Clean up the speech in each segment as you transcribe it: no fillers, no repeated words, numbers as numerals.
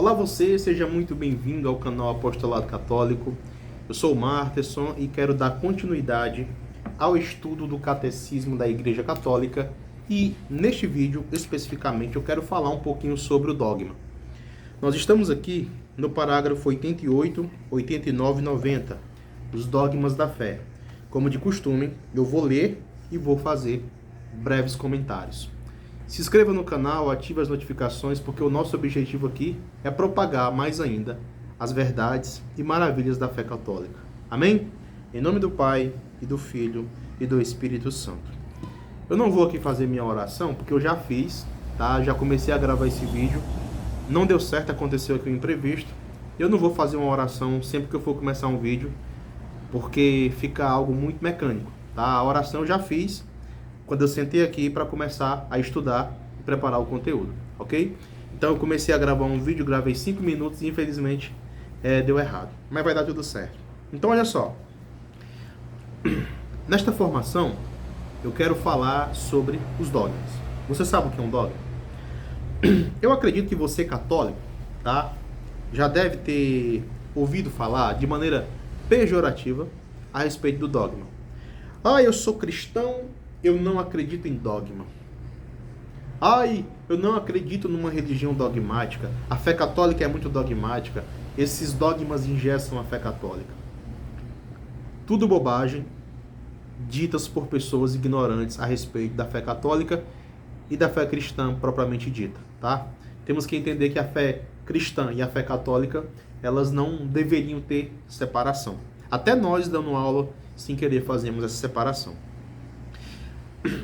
Olá você, seja muito bem-vindo ao canal Apostolado Católico. Eu sou o Marterson e quero dar continuidade ao estudo do Catecismo da Igreja Católica e neste vídeo, especificamente, eu quero falar um pouquinho sobre o dogma. Nós estamos aqui no parágrafo 88, 89 e 90, os dogmas da fé. Como de costume, eu vou ler e vou fazer breves comentários. Se inscreva no canal, ative as notificações, porque o nosso objetivo aqui é propagar mais ainda as verdades e maravilhas da fé católica. Amém? Em nome do Pai, e do Filho, e do Espírito Santo. Eu não vou aqui fazer minha oração, porque eu já fiz, tá? Já comecei a gravar esse vídeo. Não deu certo, aconteceu aqui um imprevisto. Eu não vou fazer uma oração sempre que eu for começar um vídeo, porque fica algo muito mecânico, tá? A oração eu já fiz quando eu sentei aqui para começar a estudar e preparar o conteúdo, ok? Então eu comecei a gravar um vídeo, gravei 5 minutos e infelizmente deu errado. Mas vai dar tudo certo. Então olha só. Nesta formação, eu quero falar sobre os dogmas. Você sabe o que é um dogma? Eu acredito que você, católico, tá, já deve ter ouvido falar de maneira pejorativa a respeito do dogma. Ah, eu sou cristão, eu não acredito em dogma. Ai, eu não acredito numa religião dogmática. A fé católica é muito dogmática. Esses dogmas engessam a fé católica. Tudo bobagem, ditas por pessoas ignorantes a respeito da fé católica e da fé cristã propriamente dita, tá? Temos que entender que a fé cristã e a fé católica, elas não deveriam ter separação. Até nós, dando aula, sem querer, fazemos essa separação.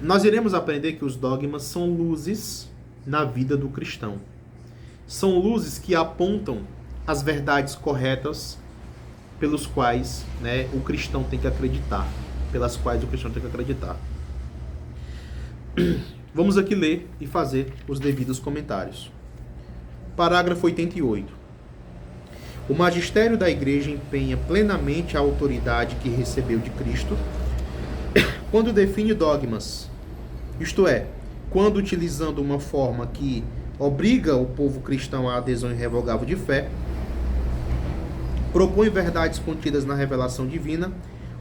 Nós iremos aprender que os dogmas são luzes na vida do cristão. São luzes que apontam as verdades corretas pelos quais, o cristão tem que acreditar. Pelas quais o cristão tem que acreditar. Vamos aqui ler e fazer os devidos comentários. Parágrafo 88. O magistério da Igreja empenha plenamente a autoridade que recebeu de Cristo quando define dogmas, isto é, quando utilizando uma forma que obriga o povo cristão à adesão irrevogável de fé, propõe verdades contidas na revelação divina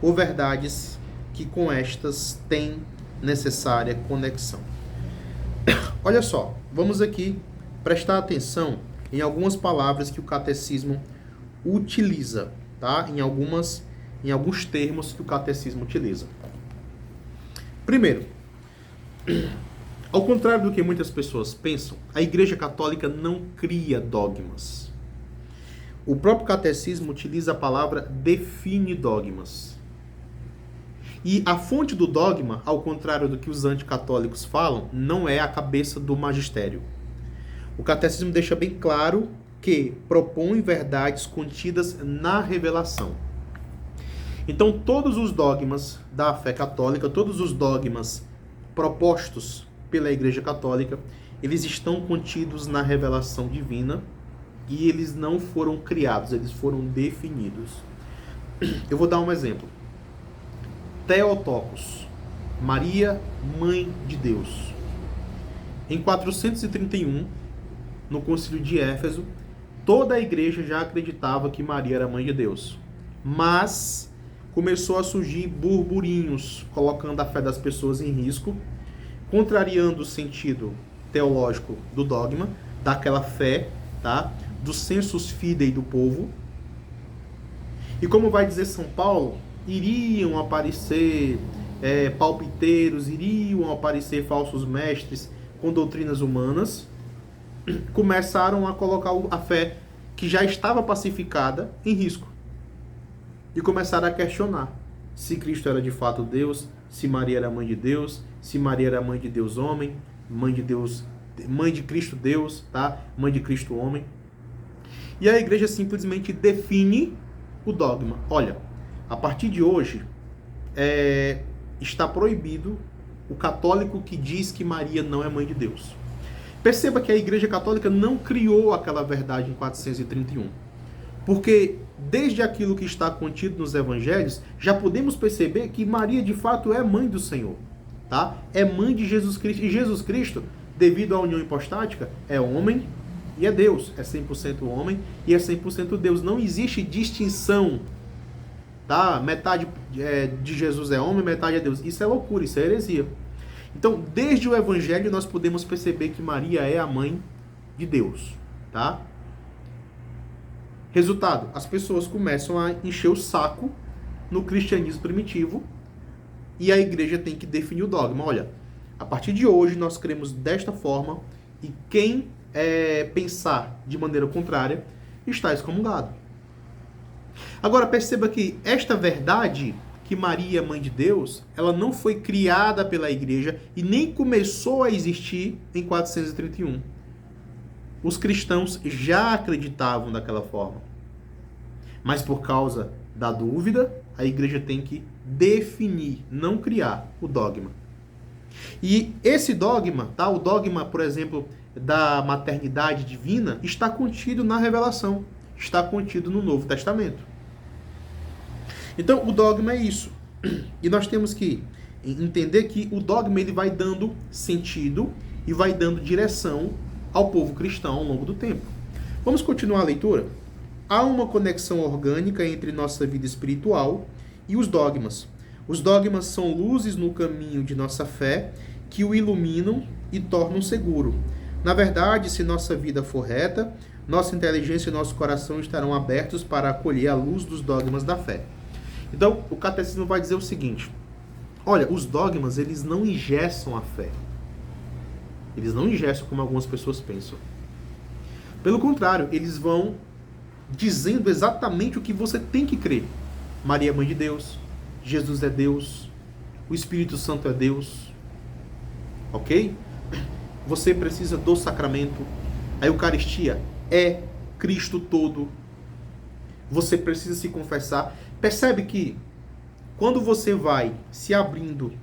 ou verdades que com estas têm necessária conexão. Olha só, vamos aqui prestar atenção em algumas palavras que o catecismo utiliza, tá? Em alguns termos que o catecismo utiliza. Primeiro, ao contrário do que muitas pessoas pensam, a Igreja Católica não cria dogmas. O próprio catecismo utiliza a palavra define dogmas. E a fonte do dogma, ao contrário do que os anticatólicos falam, não é a cabeça do magistério. O catecismo deixa bem claro que propõe verdades contidas na revelação. Então, todos os dogmas da fé católica, todos os dogmas propostos pela Igreja Católica, eles estão contidos na revelação divina e eles não foram criados, eles foram definidos. Eu vou dar um exemplo. Theotokos, Maria, Mãe de Deus. Em 431, no Concílio de Éfeso, toda a igreja já acreditava que Maria era Mãe de Deus. Mas começou a surgir burburinhos, colocando a fé das pessoas em risco, contrariando o sentido teológico do dogma, daquela fé, tá? Do sensus fidei do povo. E como vai dizer São Paulo, iriam aparecer palpiteiros, iriam aparecer falsos mestres com doutrinas humanas, começaram a colocar a fé que já estava pacificada em risco. E começaram a questionar se Cristo era de fato Deus, se Maria era mãe de Deus, se Maria era mãe de Deus homem, mãe de Deus, mãe de Cristo Deus, tá? Mãe de Cristo homem. E a igreja simplesmente define o dogma. Olha, a partir de hoje está proibido o católico que diz que Maria não é mãe de Deus. Perceba que a Igreja Católica não criou aquela verdade em 431. Porque desde aquilo que está contido nos evangelhos, já podemos perceber que Maria de fato é mãe do Senhor, tá? É mãe de Jesus Cristo. E Jesus Cristo, devido à união hipostática, é homem e é Deus, é 100% homem e é 100% Deus. Não existe distinção, tá? Metade de Jesus é homem, metade é Deus. Isso é loucura, isso é heresia. Então, desde o Evangelho, nós podemos perceber que Maria é a mãe de Deus, tá? Resultado, as pessoas começam a encher o saco no cristianismo primitivo e a igreja tem que definir o dogma. Olha, a partir de hoje nós cremos desta forma e quem pensar de maneira contrária está excomungado. Agora perceba que esta verdade, que Maria é mãe de Deus, ela não foi criada pela igreja e nem começou a existir em 431. Os cristãos já acreditavam daquela forma. Mas por causa da dúvida, a igreja tem que definir, não criar o dogma. E esse dogma, tá? O dogma, por exemplo, da maternidade divina, está contido na Revelação, está contido no Novo Testamento. Então, o dogma é isso. E nós temos que entender que o dogma ele vai dando sentido e vai dando direção ao povo cristão ao longo do tempo. Vamos continuar a leitura? Há uma conexão orgânica entre nossa vida espiritual e os dogmas. Os dogmas são luzes no caminho de nossa fé que o iluminam e tornam seguro. Na verdade, se nossa vida for reta, nossa inteligência e nosso coração estarão abertos para acolher a luz dos dogmas da fé. Então, o catecismo vai dizer o seguinte: olha, os dogmas, eles não engessam a fé. Eles não engessam como algumas pessoas pensam. Pelo contrário, eles vão dizendo exatamente o que você tem que crer. Maria é mãe de Deus, Jesus é Deus, o Espírito Santo é Deus. Ok? Você precisa do sacramento. A Eucaristia é Cristo todo. Você precisa se confessar. Percebe que quando você vai se abrindo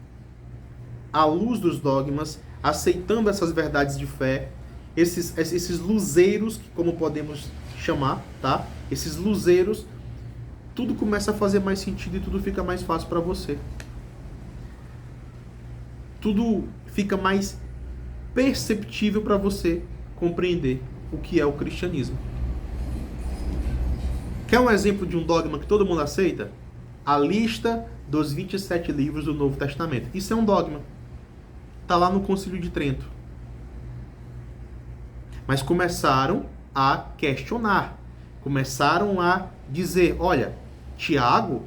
à luz dos dogmas, aceitando essas verdades de fé, esses luzeiros, como podemos chamar, tá? Esses luzeiros, tudo começa a fazer mais sentido e tudo fica mais fácil para você. Tudo fica mais perceptível para você compreender o que é o cristianismo. Quer um exemplo de um dogma que todo mundo aceita? A lista dos 27 livros do Novo Testamento. Isso é um dogma. Está lá no Concílio de Trento. Mas começaram a questionar. Começaram a dizer, olha, Tiago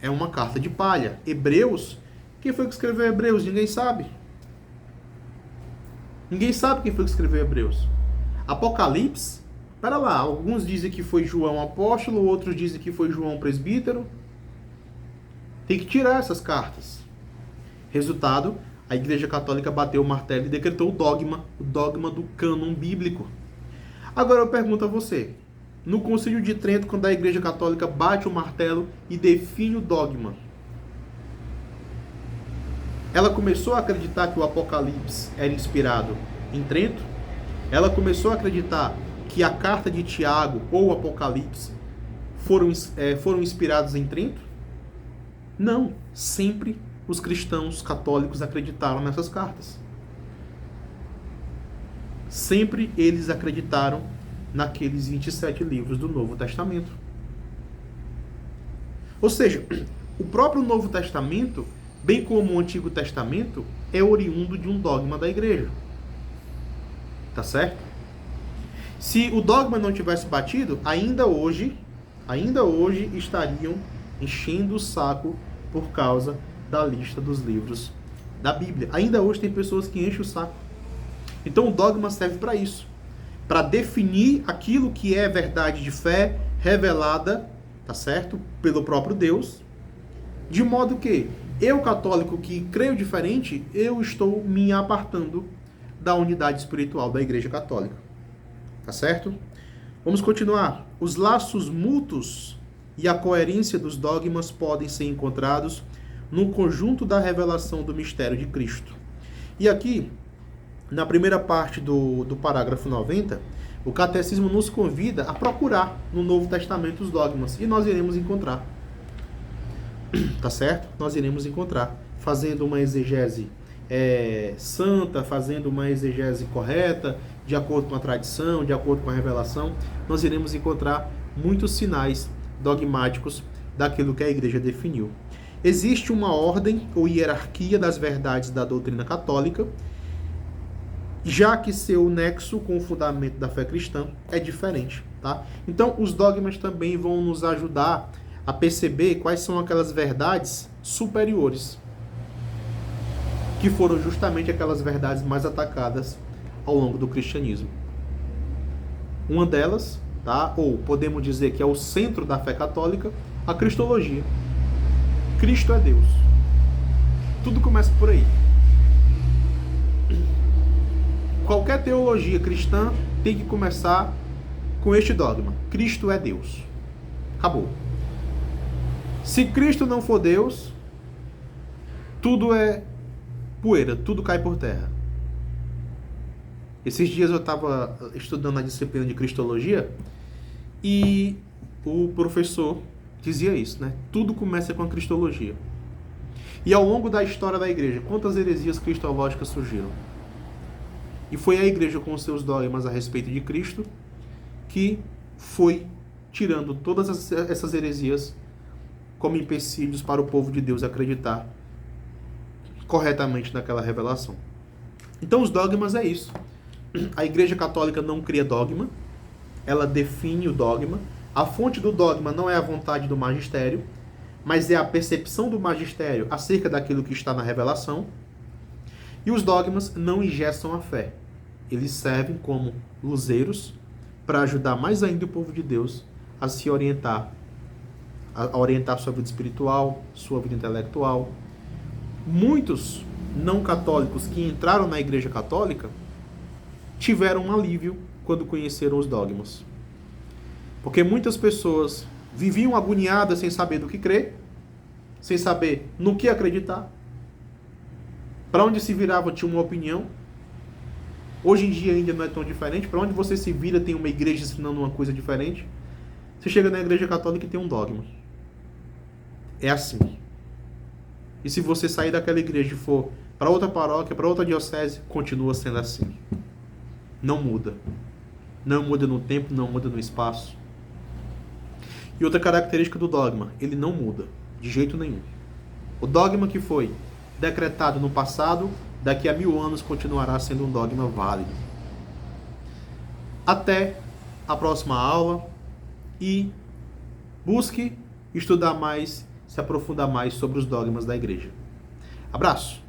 é uma carta de palha. Hebreus, quem foi que escreveu Hebreus? Ninguém sabe. Ninguém sabe quem foi que escreveu Hebreus. Apocalipse, pera lá, alguns dizem que foi João apóstolo, outros dizem que foi João presbítero. Tem que tirar essas cartas. Resultado, a Igreja Católica bateu o martelo e decretou o dogma do cânon bíblico. Agora eu pergunto a você, no Concílio de Trento, quando a Igreja Católica bate o martelo e define o dogma, ela começou a acreditar que o Apocalipse era inspirado em Trento? Ela começou a acreditar que a carta de Tiago ou o Apocalipse foram inspirados em Trento? Não, sempre os cristãos católicos acreditaram nessas cartas. Sempre eles acreditaram naqueles 27 livros do Novo Testamento. Ou seja, o próprio Novo Testamento, bem como o Antigo Testamento, é oriundo de um dogma da igreja. Tá certo? Se o dogma não tivesse batido, ainda hoje estariam enchendo o saco por causa da lista dos livros da Bíblia. Ainda hoje tem pessoas que enchem o saco. Então o dogma serve para isso, para definir aquilo que é verdade de fé revelada, tá certo? Pelo próprio Deus, de modo que eu, católico, que creio diferente, eu estou me apartando da unidade espiritual da Igreja Católica. Tá certo? Vamos continuar. Os laços mútuos e a coerência dos dogmas podem ser encontrados no conjunto da revelação do mistério de Cristo. E aqui, na primeira parte do parágrafo 90, o Catecismo nos convida a procurar no Novo Testamento os dogmas. E nós iremos encontrar. Tá certo? Nós iremos encontrar. Fazendo uma exegese santa, fazendo uma exegese correta, de acordo com a tradição, de acordo com a revelação, nós iremos encontrar muitos sinais dogmáticos daquilo que a igreja definiu. Existe uma ordem ou hierarquia das verdades da doutrina católica, já que seu nexo com o fundamento da fé cristã é diferente, tá? Então, os dogmas também vão nos ajudar a perceber quais são aquelas verdades superiores, que foram justamente aquelas verdades mais atacadas ao longo do cristianismo. Uma delas, tá? Ou podemos dizer que é o centro da fé católica, a cristologia. Cristo é Deus. Tudo começa por aí. Qualquer teologia cristã tem que começar com este dogma: Cristo é Deus. Acabou. Se Cristo não for Deus, tudo é poeira, tudo cai por terra. Esses dias eu estava estudando a disciplina de Cristologia e o professor dizia isso, né? Tudo começa com a Cristologia. E ao longo da história da igreja, quantas heresias cristológicas surgiram? E foi a igreja com os seus dogmas a respeito de Cristo que foi tirando todas essas heresias como empecilhos para o povo de Deus acreditar corretamente naquela revelação. Então os dogmas é isso. A Igreja Católica não cria dogma, ela define o dogma. A fonte do dogma não é a vontade do magistério, mas é a percepção do magistério acerca daquilo que está na revelação. E os dogmas não engessam a fé. Eles servem como luzeiros para ajudar mais ainda o povo de Deus a se orientar, a orientar sua vida espiritual, sua vida intelectual. Muitos não católicos que entraram na Igreja Católica tiveram um alívio quando conheceram os dogmas. Porque muitas pessoas viviam agoniadas sem saber do que crer, sem saber no que acreditar. Para onde se virava tinha uma opinião. Hoje em dia ainda não é tão diferente. Para onde você se vira tem uma igreja ensinando uma coisa diferente. Você chega na Igreja Católica e tem um dogma. É assim. E se você sair daquela igreja e for para outra paróquia, para outra diocese, continua sendo assim. Não muda. Não muda no tempo, não muda no espaço. E outra característica do dogma, ele não muda, de jeito nenhum. O dogma que foi decretado no passado, daqui a 1000 anos continuará sendo um dogma válido. Até a próxima aula e busque estudar mais, se aprofundar mais sobre os dogmas da igreja. Abraço!